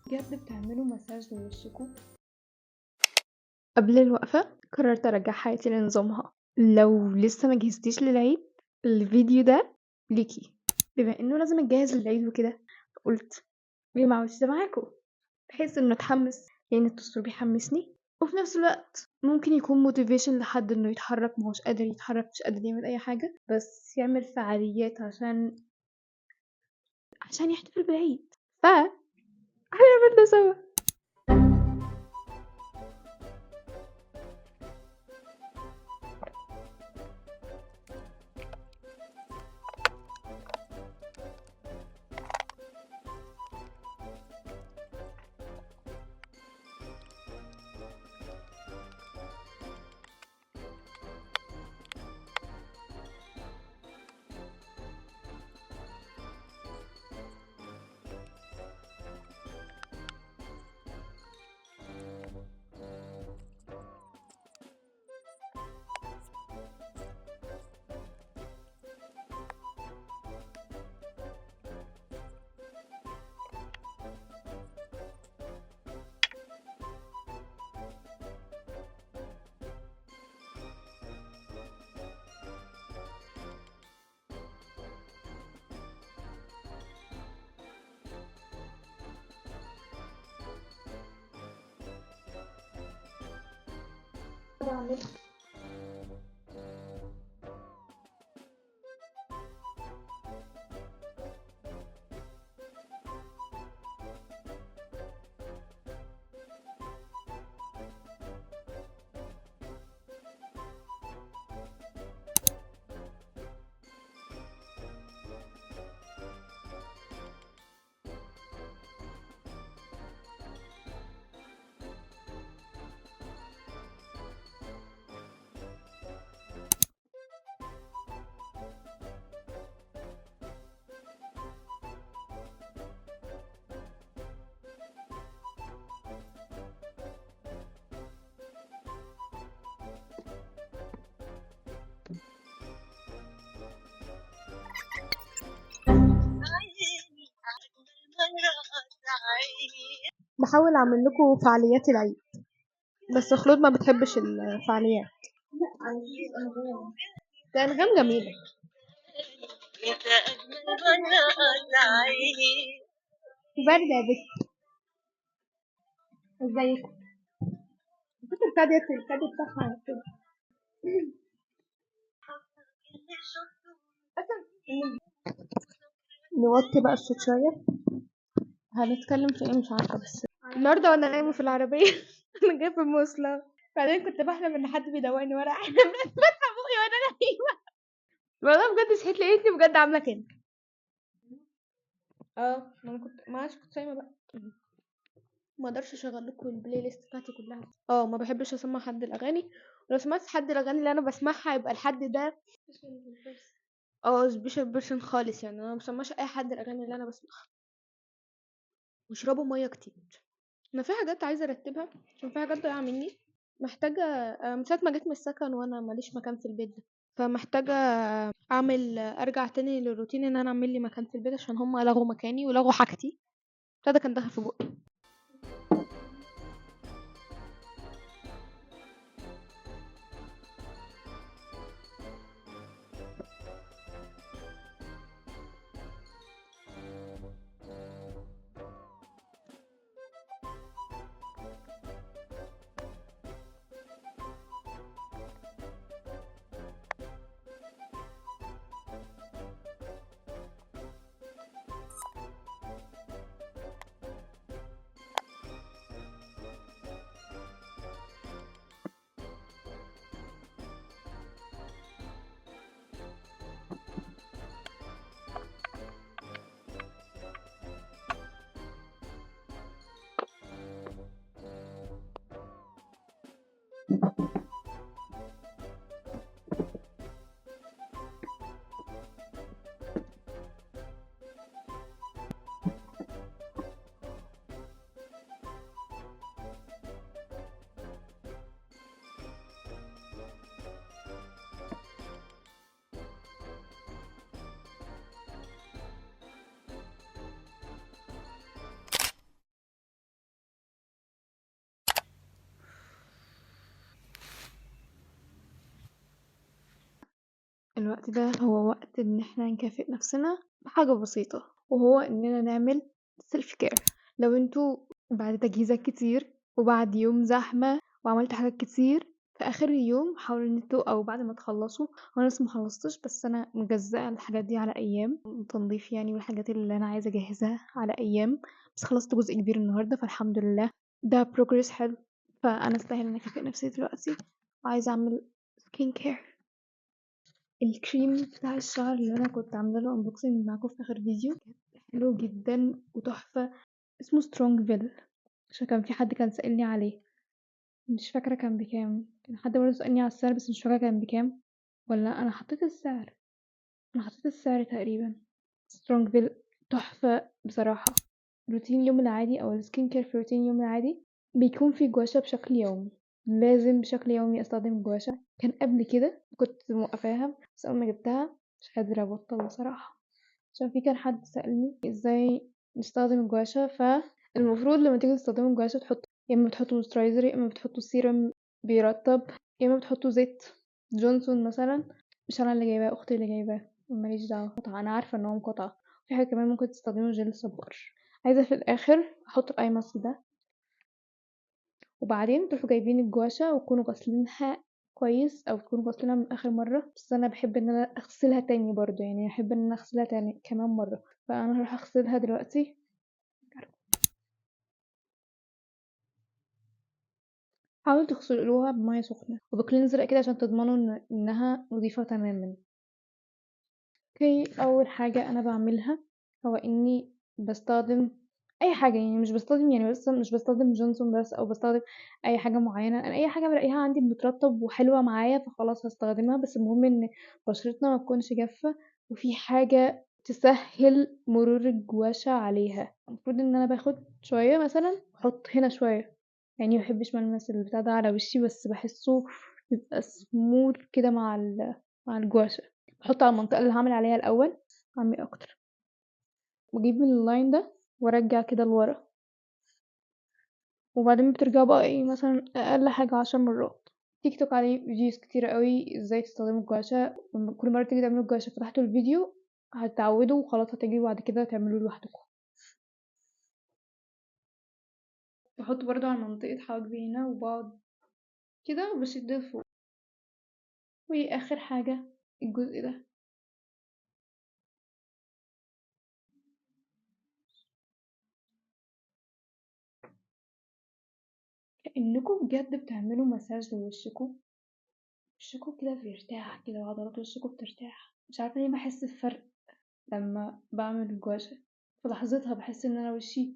بجد بتعملوا مساج لوشكم؟ قبل الوقفة قررت ارجع حياتي لنظامها. لو لسه ما جهزتيش للعيد الفيديو ده ليكي، بما انه لازم نجهز للعيد وكده قلت ليه ما عملتش ده معاكم، بحيث انه اتحمس، لان التصوير بيحمسني وفي نفس الوقت ممكن يكون موتيفيشن لحد انه يتحرك، ما هوش قادر يتحرك، مش قادر يعمل اي حاجة، بس يعمل فعاليات عشان يحتفل بالعيد. هنعمل ده سوا. بحاول اعمل لكم فعاليات العيد، بس خلود ما بتحبش الفعاليات. ده انغام جميله. بارده يا بنت. ازيك؟ كنت الكادر بتاعها كده. نوطي بقى الصوت شويه. هنتكلم في ايه مش عارفه، بس النهارده وانا نايمه في العربيه انا جايه في المواصلات، بعدين كنت بحلم ان حد بيدوقني ورق عنب فاتحه بوقي وانا نايمه. والله بجد صحيت لقيتني بجد عامله كده. ما انا كنت صايمه بقى. ما اقدرش اشغل لكم البلاي ليست بتاعتي كلها. ما بحبش اسمع حد الاغاني، ولو سمعت حد الاغاني اللي انا بسمعها يبقى الحد ده سبيشال بيرسون خالص، يعني انا ما بسمعش اي حد الاغاني اللي انا بسمعها. واشربوا ميه كتير. انا في حاجات عايزه ارتبها عشان في حاجات ضايعه مني، محتاجه من ساعه ما جيت من السكن وانا ماليش مكان في البيت ده، فمحتاجه ارجع تاني للروتين ان انا اعمل لي مكان في البيت، عشان هم لغوا مكاني ولغوا حاجتي. ابتدى كان داخل في بقي. الوقت ده هو وقت ان احنا نكافئ نفسنا بحاجة بسيطة، وهو اننا نعمل سيلف كير. لو انتوا بعد تجهيزات كتير وبعد يوم زحمة وعملت حاجات كتير في اخر اليوم، حاولوا ان انتوا او بعد ما تخلصوا، هو انا لسه مخلصتش بس انا مجزأة الحاجات دي على ايام تنظيف يعني، والحاجات اللي انا عايزة اجهزها على ايام، بس خلصت جزء كبير النهاردة فالحمد لله، ده بروجرس حلو. فانا استاهل ان اكافئ نفسي دلوقتي، وعايزة اعمل سكين كير. الكريم بتاع الشعر اللي انا كنت عامله له انبوكسنج معاكم في اخر فيديو حلو جدا وتحفه، اسمه سترونج فيل، عشان كان في حد كان سألني عليه، مش فاكره كان بكام، كان حد برضه سألني على السعر بس مش فاكره كان بكام، ولا انا حطيت السعر، انا حطيت السعر تقريبا. سترونج فيل تحفه بصراحه. روتين اليوم العادي او السكين كير في روتين اليوم العادي بيكون في جواشة بشكل يومي، لازم بشكل يومي استخدم الجواشة. كان قبل كده كنت موقفاها بس اول ما جبتها مش قادرة ابطل بصراحة، عشان في كان حد سألني ازاي نستخدم الجواشة. فالمفروض لما تيجي تستخدموا الجواشة تحط، يا اما بتحطوا مويسترايزر، يا اما بتحطوا سيرم بيرطب، يا اما بتحطوا زيت جونسون مثلا. مش انا اللي جايباه، اختي اللي جايباه، ماليش دعوة، قطعة، انا عارفة ان هو قطعة. في حاجة كمان ممكن تستخدموا جل صبار. عايزة في الآخر أحط الأي ماسك ده، وبعدين تروحوا جايبين الجواشة وتكونوا غاسلينها كويس، أو تكونوا غاسلينها من آخر مرة، بس أنا بحب إن أنا أغسلها تاني برضو، يعني أحب إن أنا أغسلها تاني كمان مرة، فأنا هروح أغسلها دلوقتي. حاولوا تغسلوها بمية سخنة وبكلينزر أكيد عشان تضمنوا إنها نظيفة تماما. اوكي، أول حاجة أنا بعملها هو إني بستخدم اي حاجه، يعني مش بستخدم، يعني بس مش بستخدم جونسون بس، او بستخدم اي حاجه معينه، انا اي حاجه بلاقيها عندي بترطب وحلوه معايا فخلاص هستخدمها، بس المهم ان بشرتنا ما تكونش جافه، وفي حاجه تسهل مرور الجواشة عليها. المفروض ان انا باخد شويه مثلا احط هنا شويه، يعني مبحبش ملمس البتاع ده على وشي، بس بحسه بيبقى سموث كده مع الجواشة. بحط على المنطقه اللي هعمل عليها الاول، اعمل اكتر، واجيب من اللاين ده وارجع كده لورا، وبعدين بترجعوا بقى ايه مثلا اقل حاجة 10 مرات. تيك توك عليه فيديوز كتير قوي ازاي تستخدموا الجواشة، كل مرة تيجي تعملوا الجواشة فتحتوا الفيديو هتتعودوا وخلاص، هتجيبوا بعد كده تعملوه لوحدكم. بحط برضو على منطقة حواجبي هنا وبقعد كده وبشد لفوق. واخر حاجة الجزء ده، كأنكم بجد بتعملوا مساج لوشكم، وشكوا كده بيرتاح كده وعضلات وشكوا بترتاح. مش عارفة ليه بحس بفرق لما بعمل الجواشة، في لحظتها بحس ان انا وشي.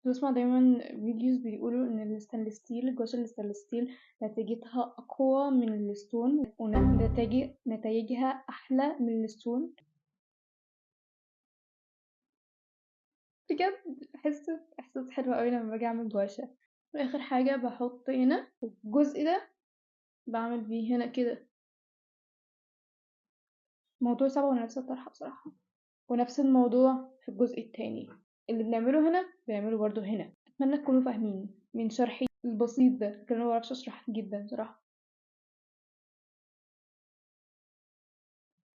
بسمع دايما فيديوز بيقولوا ان الستانلس ستيل، الجواشة الستانلس ستيل نتيجتها اقوى من الستون، ونتائجها احلى من الستون. بجد بحس احساس حلو قوي لما باجي اعمل جواشة. واخر حاجة بحط هنا الجزء ده، بعمل بيه هنا كده. موضوع صعب وانا لابسة الطرحة بصراحة. ونفس الموضوع في الجزء التاني، اللي بنعمله هنا بنعمله برضو هنا. اتمنى تكونوا فاهمين من شرحي البسيط ده، لكن انا معرفش اشرح جدا بصراحة.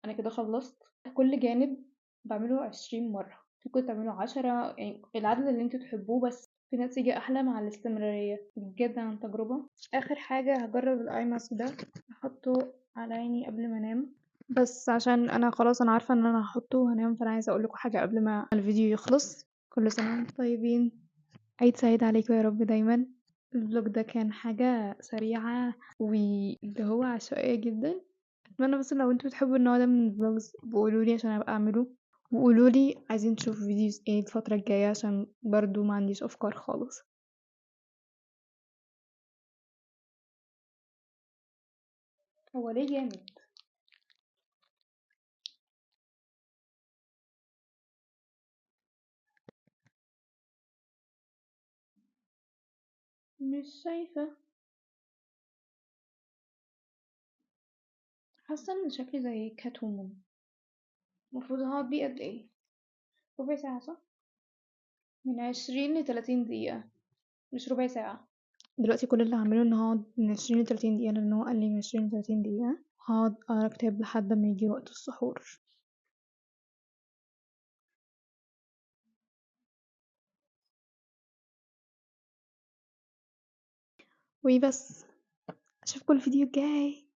انا كده خلصت كل جانب، بعمله 20 مرة، ممكن تعملوا 10، يعني العدد اللي انتوا تحبوه، بس في نتيجة احلى مع الاستمرارية بجد عن تجربة. اخر حاجة هجرب الاي ماسك ده، احطه على عيني قبل ما انام، بس عشان انا خلاص انا عارفة ان انا هحطه وهنام، فانا عايزة اقول لكم حاجة قبل ما الفيديو يخلص. كل سنة وانتم طيبين، عيد سعيد عليكم يا رب دايما. الفلوج ده كان حاجة سريعة واللي هو عشوائية جدا، اتمنى بس لو انتوا بتحبوا النوع ده من الفلوجز بقولولي عشان ابقى اعمله، وقولولي عايزين تشوفوا فيديوز ايه الفترة الجاية، عشان برضو ما عنديش افكار خالص. هو ليه جامد؟ مش شايفة، حاسة ان شكلي زي كات وومن. المفروض هقعد بيه قد ايه؟ ربع ساعة صح؟ من 20 ل 30 دقيقة، مش ربع ساعة. دلوقتي كل اللي هعمله ان هقعد من 20 ل 30 دقيقة، لان هو قال لي من 20 ل 30 دقيقة. هاقعد أقرا كتاب لحد ما ييجي وقت السحور. وبس، أشوفكم الفيديو الجاي.